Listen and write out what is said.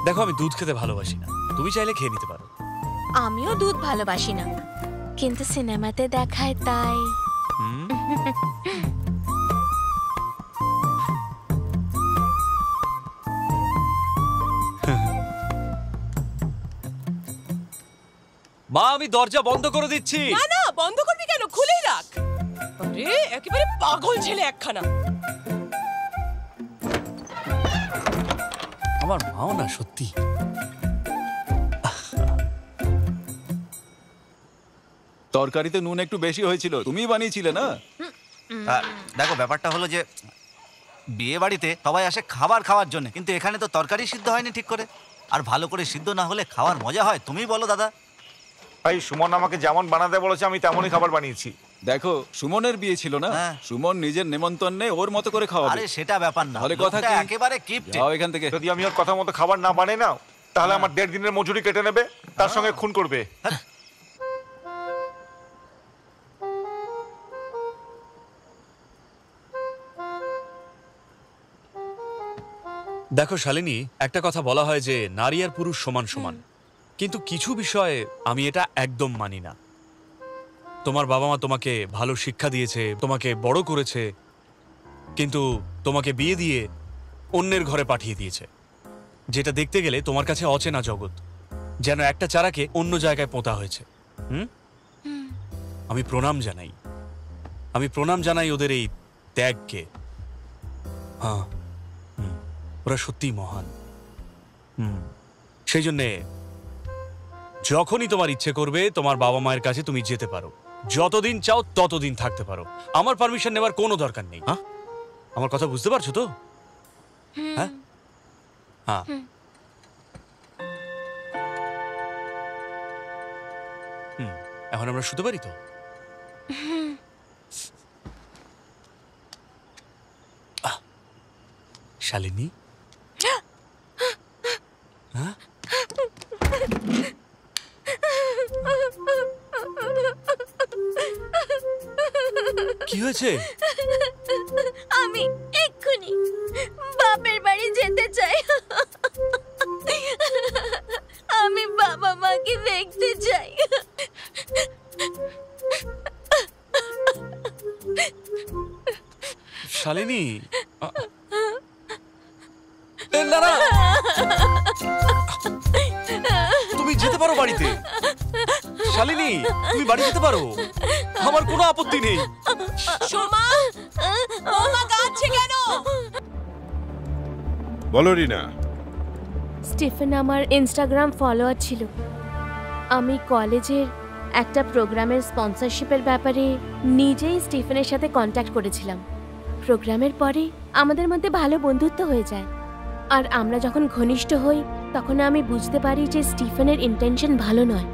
দেখো আমি দুধ খেতে ভালোবাসি না, তুমি চাইলে খেয়ে নিতে পারো। আমিও দুধ ভালোবাসি না, কিন্তু সিনেমাতে দেখায় তাই। মা আমি দরজা বন্ধ করে দিচ্ছি। না না, বন্ধ করবি কেন, খুলেই রাখ। আরে একেবারে পাগল ছেলে একখানা। আমার মাও না সত্যি। তরকারিতে নুন একটু বেশি হয়েছিল, তুমিই বানিয়েছিলে না? দেখো ব্যাপারটা হলো যে বিয়ে বাড়িতে সবাই আসে খাবার খাওয়ার জন্য, কিন্তু এখানে তো তরকারি সিদ্ধ হয়নি ঠিক করে। আর ভালো করে সিদ্ধ না হলে খাওয়ার মজা হয়? তুমিই বলো দাদা। ভাই সুমন আমাকে যেমন বানাতে বলেছে আমি তেমনই খাবার বানিয়েছি। দেখো সুমনের বিয়ে ছিল না, সুমন নিজের নেমন্তন্নে ওর মতো করে খাওয়াবে। আরে সেটা ব্যাপার না, তাহলে কথা কি? একেবারে কিপ্ট। যাও এখান থেকে। যদি আমি ওর কথা মতো খাবার না বানাই না, তাহলে আমার 1.5 দিনের মজুরি কেটে নেবে, তার সঙ্গে খুন করবে। দেখো শালিনী, একটা কথা বলা হয় যে নারী আর পুরুষ সমান সমান, কিন্তু কিছু বিষয়ে আমি এটা একদম মানি না। তোমার বাবা মা তোমাকে ভালো শিক্ষা দিয়েছে, তোমাকে বড় করেছে, কিন্তু তোমাকে বিয়ে দিয়ে অন্যের ঘরে পাঠিয়ে দিয়েছে, যেটা দেখতে গেলে তোমার কাছে অচেনা জগৎ, যেন একটা চারাকে অন্য জায়গায় পোঁতা হয়েছে। আমি প্রণাম জানাই ওদের এই ত্যাগকে। হ্যাঁ, ওরা সত্যিই মহান। সেই জন্যে যখনই তোমার ইচ্ছে করবে তোমার বাবা মায়ের কাছে তুমি যেতে পারো, যতদিন চাও ততদিন থাকতে পারো, আমার পারমিশন নেওয়ার কোনো দরকার নেই। আমার কথা বুঝতে পারছো তো? হ্যাঁ হ্যাঁ। এখন আমরা শুতে পারি তো? শালিনী, হ্যাঁ কি হয়েছে? আমি এক্ষুনি বাপের বাড়ি যেতে চাই। আমি বাবা মাকে দেখতে চাই। শালিনী, না না, তুমি যেতে পারো বাড়িতে। শালিনী, তুমি বাড়ি যেতে পারো, আমার কোনো আপত্তি নেই। সোমা, ওমা কাঁদছে কেন? বলো রিনা। স্টিফেন আমার ইনস্টাগ্রাম ফলোয়ার ছিল। আমি কলেজের একটা প্রোগ্রামের স্পন্সরশিপের ব্যাপারে নিজেই স্টিফেনের সাথে কন্ট্যাক্ট করেছিলাম। প্রোগ্রামের পরে আমাদের মধ্যে ভালো বন্ধুত্ব হয়ে যায়, আর আমরা যখন ঘনিষ্ঠ হই তখন আমি বুঝতে পারি যে স্টিফেনের ইন্টেনশন ভালো নয়।